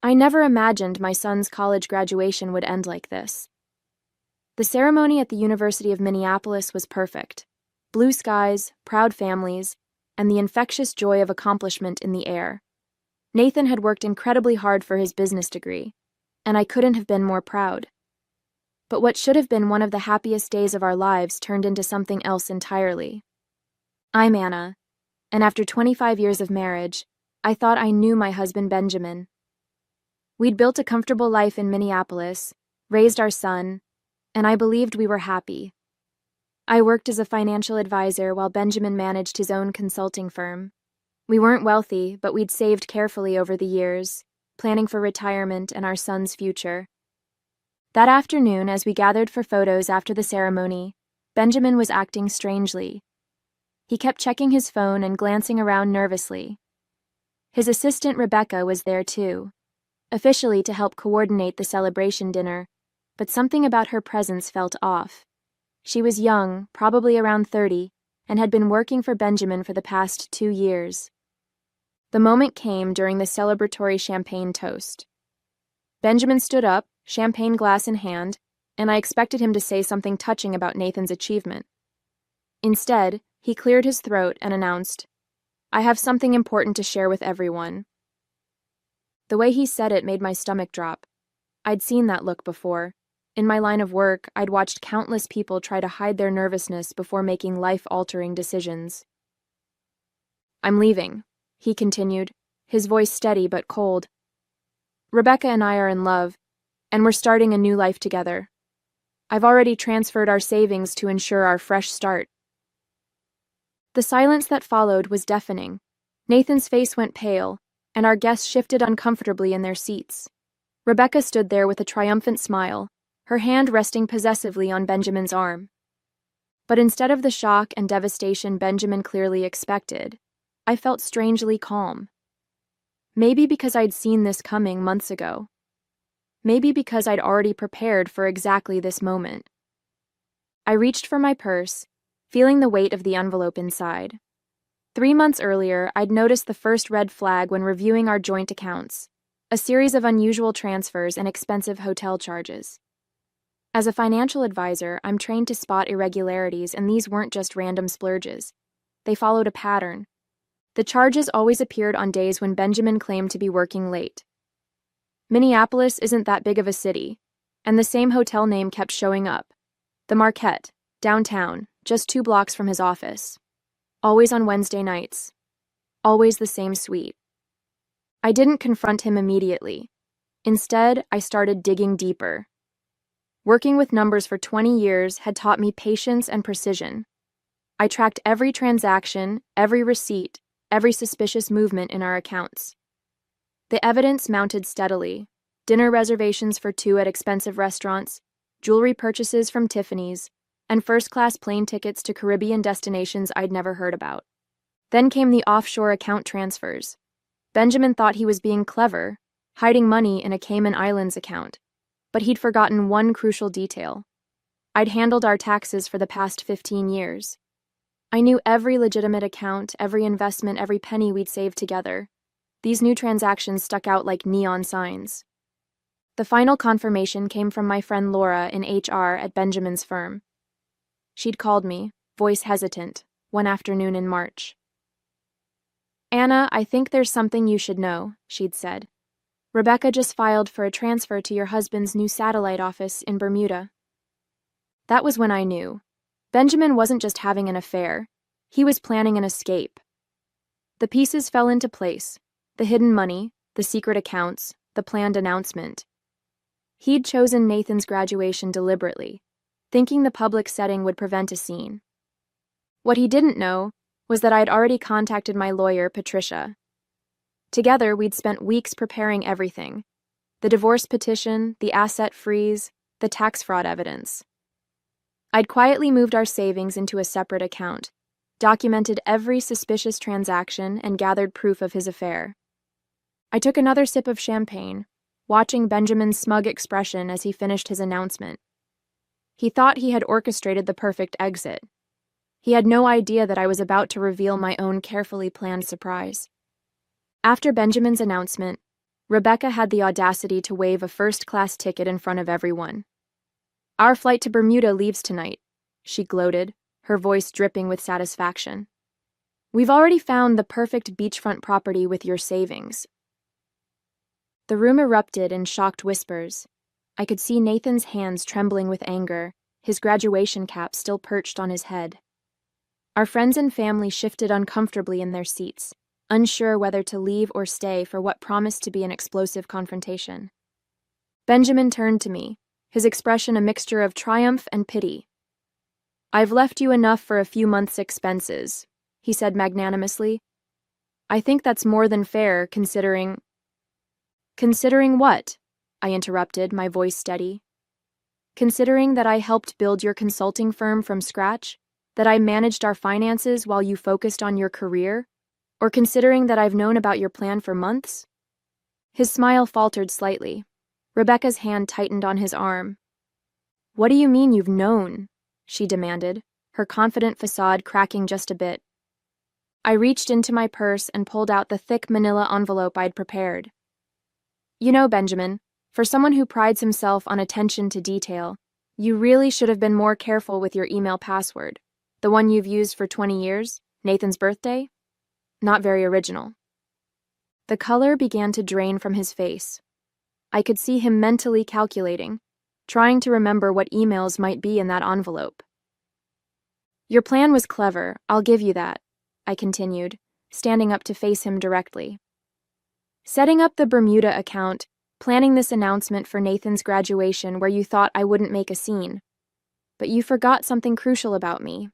I never imagined my son's college graduation would end like this. The ceremony at the University of Minneapolis was perfect. Blue skies, proud families, and the infectious joy of accomplishment in the air. Nathan had worked incredibly hard for his business degree, and I couldn't have been more proud. But what should have been one of the happiest days of our lives turned into something else entirely. I'm Anna, and after 25 years of marriage, I thought I knew my husband Benjamin. We'd built a comfortable life in Minneapolis, raised our son, and I believed we were happy. I worked as a financial advisor while Benjamin managed his own consulting firm. We weren't wealthy, but we'd saved carefully over the years, planning for retirement and our son's future. That afternoon, as we gathered for photos after the ceremony, Benjamin was acting strangely. He kept checking his phone and glancing around nervously. His assistant Rebecca was there too, officially to help coordinate the celebration dinner, but something about her presence felt off. She was young, probably around 30, and had been working for Benjamin for the past 2 years. The moment came during the celebratory champagne toast. Benjamin stood up, champagne glass in hand, and I expected him to say something touching about Nathan's achievement. Instead, he cleared his throat and announced, "I have something important to share with everyone." The way he said it made my stomach drop. I'd seen that look before. In my line of work, I'd watched countless people try to hide their nervousness before making life-altering decisions. "I'm leaving," he continued, his voice steady but cold. "Rebecca and I are in love, and we're starting a new life together. I've already transferred our savings to ensure our fresh start." The silence that followed was deafening. Nathan's face went pale, and our guests shifted uncomfortably in their seats. Rebecca stood there with a triumphant smile, her hand resting possessively on Benjamin's arm. But instead of the shock and devastation Benjamin clearly expected, I felt strangely calm. Maybe because I'd seen this coming months ago. Maybe because I'd already prepared for exactly this moment. I reached for my purse, feeling the weight of the envelope inside. 3 months earlier, I'd noticed the first red flag when reviewing our joint accounts, a series of unusual transfers and expensive hotel charges. As a financial advisor, I'm trained to spot irregularities, and these weren't just random splurges. They followed a pattern. The charges always appeared on days when Benjamin claimed to be working late. Minneapolis isn't that big of a city, and the same hotel name kept showing up. The Marquette, downtown, just 2 blocks from his office. Always on Wednesday nights. Always the same suite. I didn't confront him immediately. Instead, I started digging deeper. Working with numbers for 20 years had taught me patience and precision. I tracked every transaction, every receipt, every suspicious movement in our accounts. The evidence mounted steadily: dinner reservations for 2 at expensive restaurants, jewelry purchases from Tiffany's, and first-class plane tickets to Caribbean destinations I'd never heard about. Then came the offshore account transfers. Benjamin thought he was being clever, hiding money in a Cayman Islands account. But he'd forgotten one crucial detail. I'd handled our taxes for the past 15 years. I knew every legitimate account, every investment, every penny we'd saved together. These new transactions stuck out like neon signs. The final confirmation came from my friend Laura in HR at Benjamin's firm. She'd called me, voice hesitant, one afternoon in March. "Anna, I think there's something you should know," she'd said. "Rebecca just filed for a transfer to your husband's new satellite office in Bermuda." That was when I knew. Benjamin wasn't just having an affair. He was planning an escape. The pieces fell into place: the hidden money, the secret accounts, the planned announcement. He'd chosen Nathan's graduation deliberately, thinking the public setting would prevent a scene. What he didn't know was that I'd already contacted my lawyer, Patricia. Together, we'd spent weeks preparing everything: the divorce petition, the asset freeze, the tax fraud evidence. I'd quietly moved our savings into a separate account, documented every suspicious transaction, and gathered proof of his affair. I took another sip of champagne, watching Benjamin's smug expression as he finished his announcement. He thought he had orchestrated the perfect exit. He had no idea that I was about to reveal my own carefully planned surprise. After Benjamin's announcement, Rebecca had the audacity to wave a first-class ticket in front of everyone. "Our flight to Bermuda leaves tonight," she gloated, her voice dripping with satisfaction. "We've already found the perfect beachfront property with your savings." The room erupted in shocked whispers. I could see Nathan's hands trembling with anger, his graduation cap still perched on his head. Our friends and family shifted uncomfortably in their seats, unsure whether to leave or stay for what promised to be an explosive confrontation. Benjamin turned to me, his expression a mixture of triumph and pity. "I've left you enough for a few months' expenses," he said magnanimously. "I think that's more than fair, considering—" "Considering what?" I interrupted, my voice steady. "Considering that I helped build your consulting firm from scratch, that I managed our finances while you focused on your career, or considering that I've known about your plan for months?" His smile faltered slightly. Rebecca's hand tightened on his arm. "What do you mean you've known?" she demanded, her confident facade cracking just a bit. I reached into my purse and pulled out the thick manila envelope I'd prepared. "You know, Benjamin, for someone who prides himself on attention to detail, you really should have been more careful with your email password. The one you've used for 20 years, Nathan's birthday? Not very original." The color began to drain from his face. I could see him mentally calculating, trying to remember what emails might be in that envelope. "Your plan was clever, I'll give you that," I continued, standing up to face him directly. "Setting up the Bermuda account, planning this announcement for Nathan's graduation where you thought I wouldn't make a scene. But you forgot something crucial about me."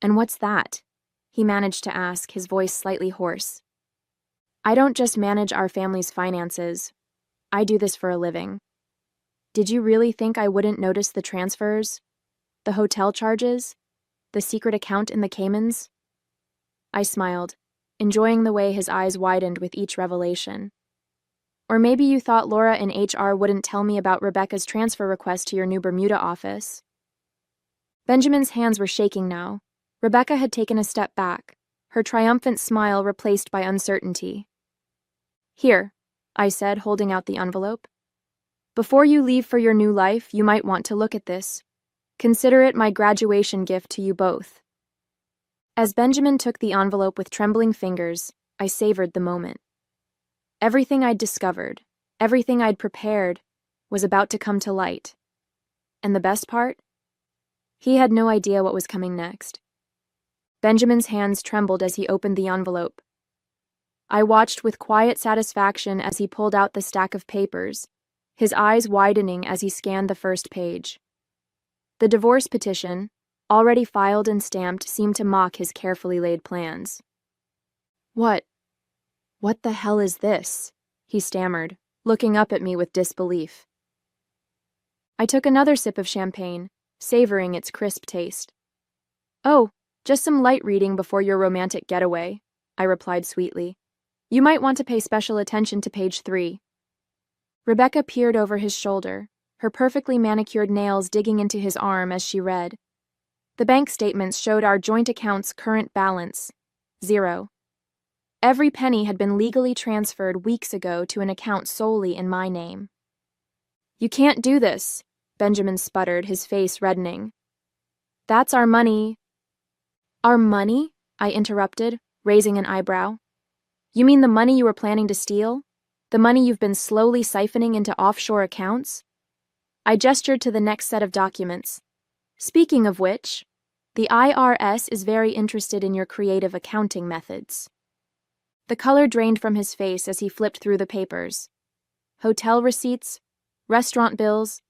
"And what's that?" he managed to ask, his voice slightly hoarse. "I don't just manage our family's finances. I do this for a living. Did you really think I wouldn't notice the transfers? The hotel charges? The secret account in the Caymans?" I smiled, enjoying the way his eyes widened with each revelation. "Or maybe you thought Laura in HR wouldn't tell me about Rebecca's transfer request to your new Bermuda office." Benjamin's hands were shaking now. Rebecca had taken a step back, her triumphant smile replaced by uncertainty. "Here," I said, holding out the envelope. "Before you leave for your new life, you might want to look at this. Consider it my graduation gift to you both." As Benjamin took the envelope with trembling fingers, I savored the moment. Everything I'd discovered, everything I'd prepared, was about to come to light. And the best part? He had no idea what was coming next. Benjamin's hands trembled as he opened the envelope. I watched with quiet satisfaction as he pulled out the stack of papers, his eyes widening as he scanned the first page. The divorce petition, already filed and stamped, seemed to mock his carefully laid plans. What the hell is this?" he stammered, looking up at me with disbelief. I took another sip of champagne, savoring its crisp taste. "Oh, just some light reading before your romantic getaway," I replied sweetly. "You might want to pay special attention to page 3. Rebecca peered over his shoulder, her perfectly manicured nails digging into his arm as she read. The bank statements showed our joint account's current balance, 0. Every penny had been legally transferred weeks ago to an account solely in my name. "You can't do this," Benjamin sputtered, his face reddening. "That's our money." "Our money?" I interrupted, raising an eyebrow. "You mean the money you were planning to steal? The money you've been slowly siphoning into offshore accounts?" I gestured to the next set of documents. "Speaking of which, the IRS is very interested in your creative accounting methods." The color drained from his face as he flipped through the papers. Hotel receipts, restaurant bills,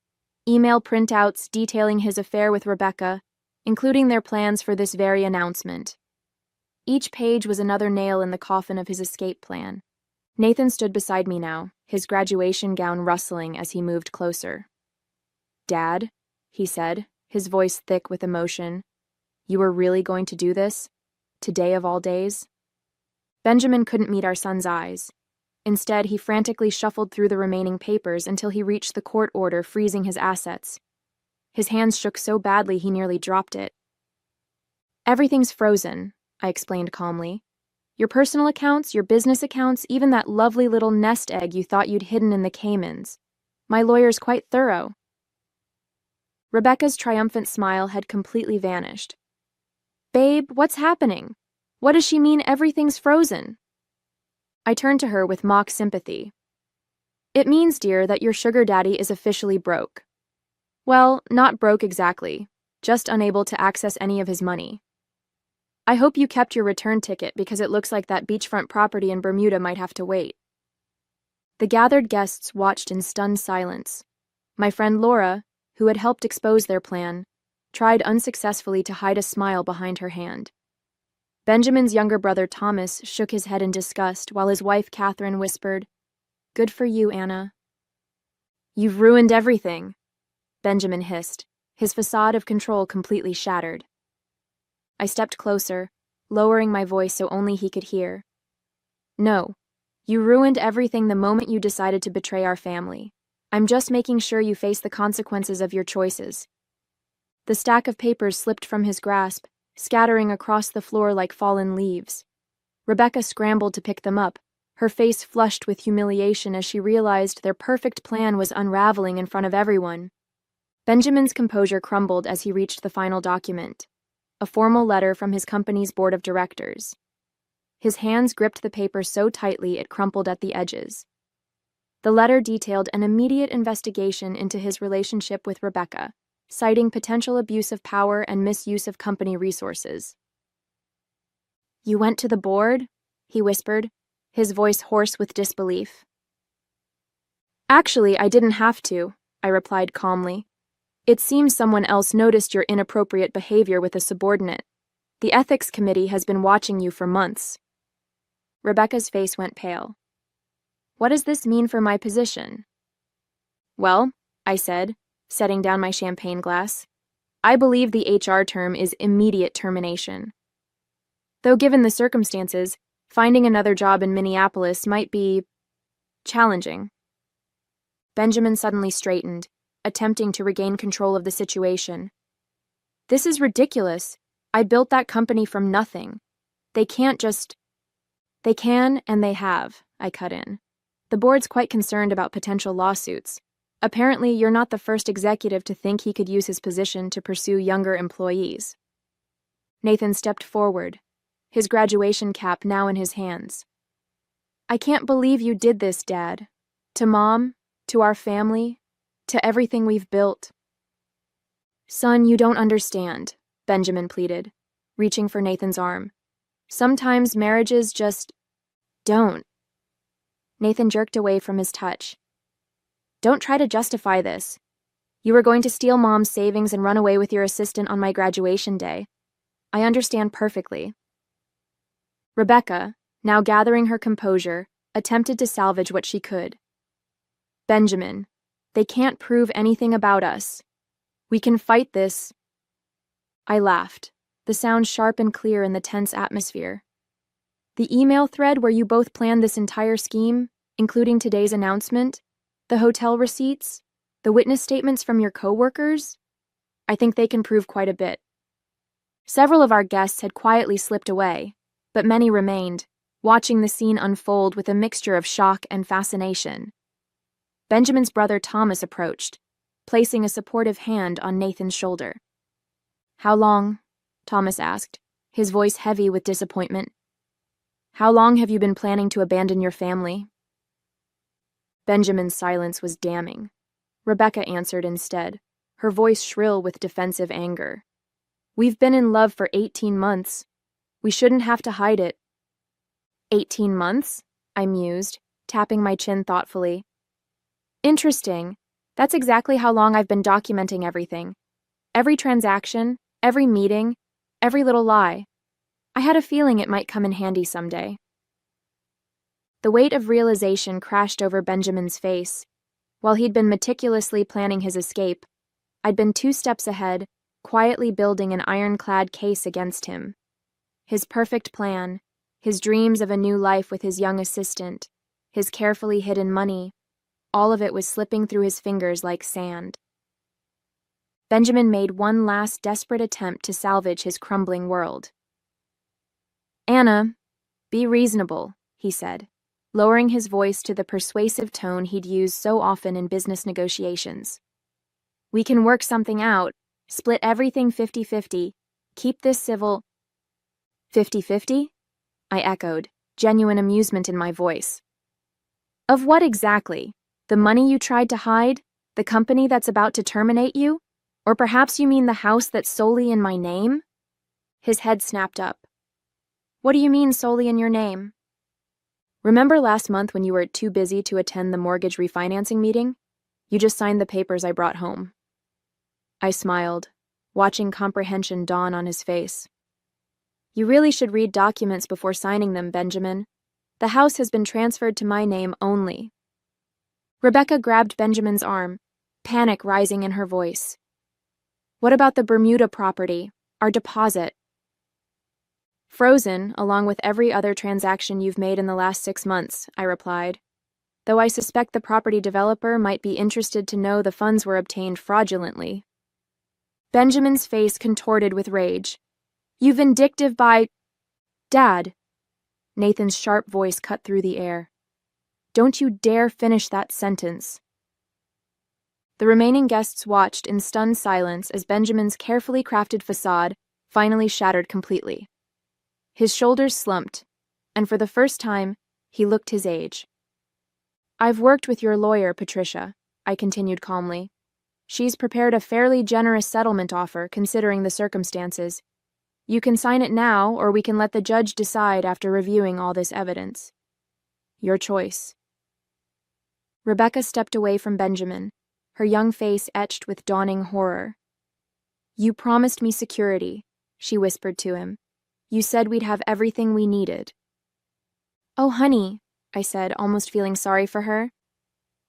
email printouts detailing his affair with Rebecca, including their plans for this very announcement. Each page was another nail in the coffin of his escape plan. Nathan stood beside me now, his graduation gown rustling as he moved closer. "Dad," he said, his voice thick with emotion, "you were really going to do this? Today of all days?" Benjamin couldn't meet our son's eyes. Instead, he frantically shuffled through the remaining papers until he reached the court order freezing his assets. His hands shook so badly he nearly dropped it. "Everything's frozen," I explained calmly. Your personal accounts, your business accounts, even that lovely little nest egg you thought you'd hidden in the Caymans. My lawyer's quite thorough." Rebecca's triumphant smile had completely vanished. "Babe, what's happening? What does she mean everything's frozen?" I turned to her with mock sympathy. "It means, dear, that your sugar daddy is officially broke. Well, not broke exactly, just unable to access any of his money. I hope you kept your return ticket because it looks like that beachfront property in Bermuda might have to wait." The gathered guests watched in stunned silence. My friend Laura, who had helped expose their plan, tried unsuccessfully to hide a smile behind her hand. Benjamin's younger brother Thomas shook his head in disgust while his wife Catherine whispered, "Good for you, Anna." "You've ruined everything," Benjamin hissed, his facade of control completely shattered. I stepped closer, lowering my voice so only he could hear. "No, you ruined everything the moment you decided to betray our family. I'm just making sure you face the consequences of your choices." The stack of papers slipped from his grasp, scattering across the floor like fallen leaves. Rebecca scrambled to pick them up, her face flushed with humiliation as she realized their perfect plan was unraveling in front of everyone. Benjamin's composure crumbled as he reached the final document, a formal letter from his company's board of directors. His hands gripped the paper so tightly it crumpled at the edges. The letter detailed an immediate investigation into his relationship with Rebecca, citing potential abuse of power and misuse of company resources. "You went to the board?" he whispered, his voice hoarse with disbelief. "Actually, I didn't have to," I replied calmly. "It seems someone else noticed your inappropriate behavior with a subordinate. The ethics committee has been watching you for months." Rebecca's face went pale. "What does this mean for my position?" "Well," I said, setting down my champagne glass, "I believe the HR term is immediate termination. Though given the circumstances, finding another job in Minneapolis might be challenging." Benjamin suddenly straightened, attempting to regain control of the situation. "This is ridiculous. I built that company from nothing. They can't just—" "They can, and they have," I cut in. "The board's quite concerned about potential lawsuits. Apparently, you're not the first executive to think he could use his position to pursue younger employees." Nathan stepped forward, his graduation cap now in his hands. "I can't believe you did this, Dad. To Mom, to our family, to everything we've built." "Son, you don't understand," Benjamin pleaded, reaching for Nathan's arm. "Sometimes marriages just don't." Nathan jerked away from his touch. "Don't try to justify this. You were going to steal Mom's savings and run away with your assistant on my graduation day. I understand perfectly." Rebecca, now gathering her composure, attempted to salvage what she could. "Benjamin, they can't prove anything about us. We can fight this." I laughed, the sound sharp and clear in the tense atmosphere. "The email thread where you both planned this entire scheme, including today's announcement, the hotel receipts, the witness statements from your co-workers? I think they can prove quite a bit." Several of our guests had quietly slipped away, but many remained, watching the scene unfold with a mixture of shock and fascination. Benjamin's brother Thomas approached, placing a supportive hand on Nathan's shoulder. "How long?" Thomas asked, his voice heavy with disappointment. "How long have you been planning to abandon your family?" Benjamin's silence was damning. Rebecca answered instead, her voice shrill with defensive anger. "We've been in love for 18 months. We shouldn't have to hide it." 18 months? I mused, tapping my chin thoughtfully. "Interesting. That's exactly how long I've been documenting everything. Every transaction, every meeting, every little lie. I had a feeling it might come in handy someday." The weight of realization crashed over Benjamin's face. While he'd been meticulously planning his escape, I'd been 2 steps ahead, quietly building an ironclad case against him. His perfect plan, his dreams of a new life with his young assistant, his carefully hidden money, all of it was slipping through his fingers like sand. Benjamin made one last desperate attempt to salvage his crumbling world. "Anna," Be reasonable, he said, lowering his voice to the persuasive tone he'd used so often in business negotiations. We can work something out, split everything 50-50, keep this civil. 50-50? I echoed, genuine amusement in my voice. Of what exactly? The money you tried to hide? The company that's about to terminate you? Or perhaps you mean the house that's solely in my name? His head snapped up. What do you mean solely in your name? Remember last month when you were too busy to attend the mortgage refinancing meeting? You just signed the papers I brought home. I smiled, watching comprehension dawn on his face. You really should read documents before signing them, Benjamin. The house has been transferred to my name only. Rebecca grabbed Benjamin's arm, panic rising in her voice. What about the Bermuda property, our deposit? Frozen, along with every other transaction you've made in the last 6 months, I replied, though I suspect the property developer might be interested to know the funds were obtained fraudulently. Benjamin's face contorted with rage. You vindictive Dad! Nathan's sharp voice cut through the air. Don't you dare finish that sentence. The remaining guests watched in stunned silence as Benjamin's carefully crafted facade finally shattered completely. His shoulders slumped, and for the first time, he looked his age. I've worked with your lawyer, Patricia, I continued calmly. She's prepared a fairly generous settlement offer considering the circumstances. You can sign it now, or we can let the judge decide after reviewing all this evidence. Your choice. Rebecca stepped away from Benjamin, her young face etched with dawning horror. You promised me security, she whispered to him. You said we'd have everything we needed. Oh, honey, I said, almost feeling sorry for her.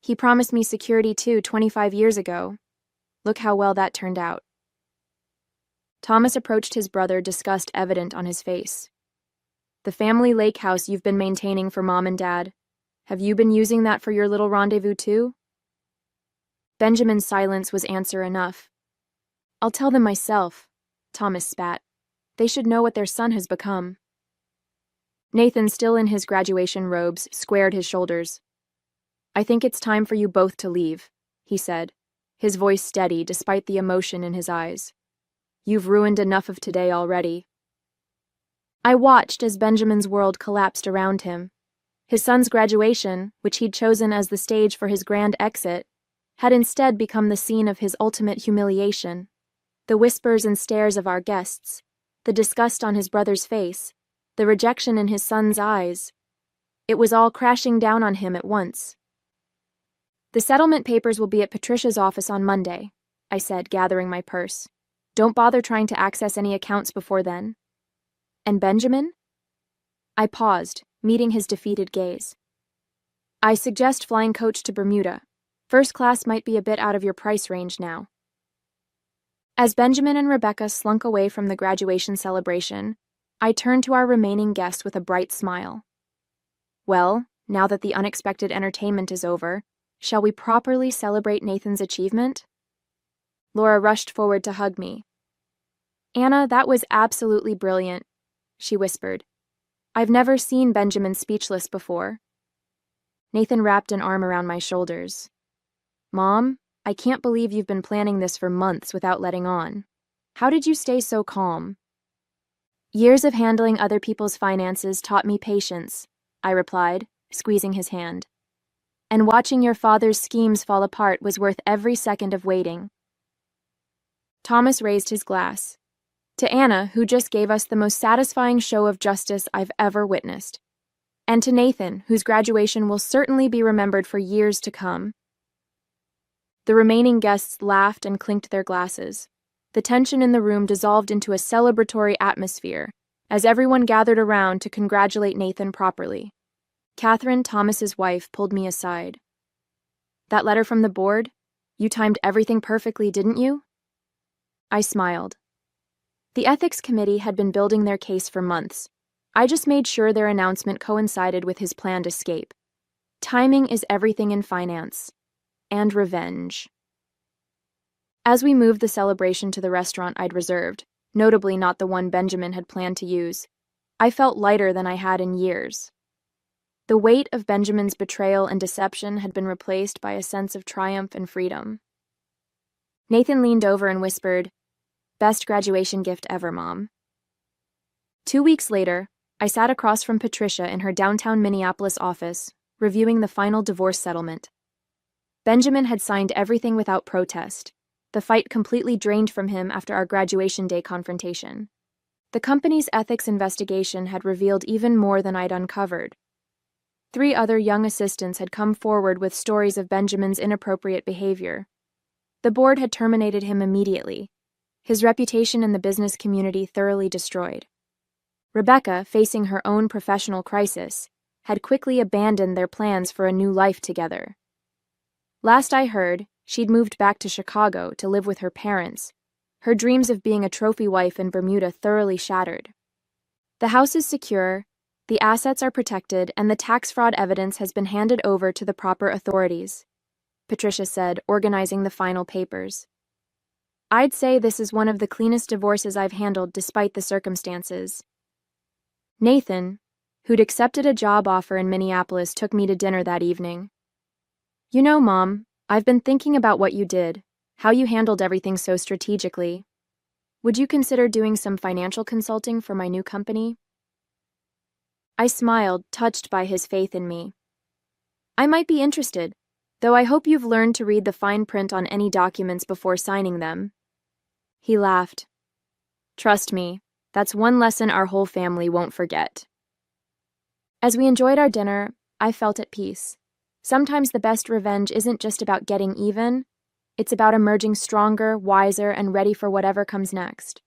He promised me security too 25 years ago. Look how well that turned out. Thomas approached his brother, disgust evident on his face. The family lake house you've been maintaining for Mom and Dad, have you been using that for your little rendezvous too? Benjamin's silence was answer enough. I'll tell them myself, Thomas spat. They should know what their son has become. Nathan, still in his graduation robes, squared his shoulders. I think it's time for you both to leave, he said, his voice steady despite the emotion in his eyes. You've ruined enough of today already. I watched as Benjamin's world collapsed around him. His son's graduation, which he'd chosen as the stage for his grand exit, had instead become the scene of his ultimate humiliation. The whispers and stares of our guests, the disgust on his brother's face, the rejection in his son's eyes. It was all crashing down on him at once. The settlement papers will be at Patricia's office on Monday, I said, gathering my purse. Don't bother trying to access any accounts before then. And Benjamin? I paused, meeting his defeated gaze. I suggest flying coach to Bermuda. First class might be a bit out of your price range now. As Benjamin and Rebecca slunk away from the graduation celebration, I turned to our remaining guest with a bright smile. Well, now that the unexpected entertainment is over, shall we properly celebrate Nathan's achievement? Laura rushed forward to hug me. Anna, that was absolutely brilliant, she whispered. I've never seen Benjamin speechless before. Nathan wrapped an arm around my shoulders. Mom, I can't believe you've been planning this for months without letting on. How did you stay so calm? Years of handling other people's finances taught me patience, I replied, squeezing his hand. And watching your father's schemes fall apart was worth every second of waiting. Thomas raised his glass. To Anna, who just gave us the most satisfying show of justice I've ever witnessed. And to Nathan, whose graduation will certainly be remembered for years to come. The remaining guests laughed and clinked their glasses. The tension in the room dissolved into a celebratory atmosphere as everyone gathered around to congratulate Nathan properly. Catherine, Thomas's wife, pulled me aside. That letter from the board? You timed everything perfectly, didn't you? I smiled. The ethics committee had been building their case for months. I just made sure their announcement coincided with his planned escape. Timing is everything in finance. And revenge. As we moved the celebration to the restaurant I'd reserved, notably not the one Benjamin had planned to use, I felt lighter than I had in years. The weight of Benjamin's betrayal and deception had been replaced by a sense of triumph and freedom. Nathan leaned over and whispered, "Best graduation gift ever, Mom." 2 weeks later, I sat across from Patricia in her downtown Minneapolis office, reviewing the final divorce settlement. Benjamin had signed everything without protest, the fight completely drained from him after our graduation day confrontation. The company's ethics investigation had revealed even more than I'd uncovered. 3 other young assistants had come forward with stories of Benjamin's inappropriate behavior. The board had terminated him immediately, his reputation in the business community thoroughly destroyed. Rebecca, facing her own professional crisis, had quickly abandoned their plans for a new life together. Last I heard, she'd moved back to Chicago to live with her parents, her dreams of being a trophy wife in Bermuda thoroughly shattered. The house is secure, the assets are protected, and the tax fraud evidence has been handed over to the proper authorities, Patricia said, organizing the final papers. I'd say this is one of the cleanest divorces I've handled despite the circumstances. Nathan, who'd accepted a job offer in Minneapolis, took me to dinner that evening. "You know, Mom, I've been thinking about what you did, how you handled everything so strategically. Would you consider doing some financial consulting for my new company?" I smiled, touched by his faith in me. "I might be interested, though I hope you've learned to read the fine print on any documents before signing them." He laughed. "Trust me, that's one lesson our whole family won't forget." As we enjoyed our dinner, I felt at peace. Sometimes the best revenge isn't just about getting even, it's about emerging stronger, wiser, and ready for whatever comes next.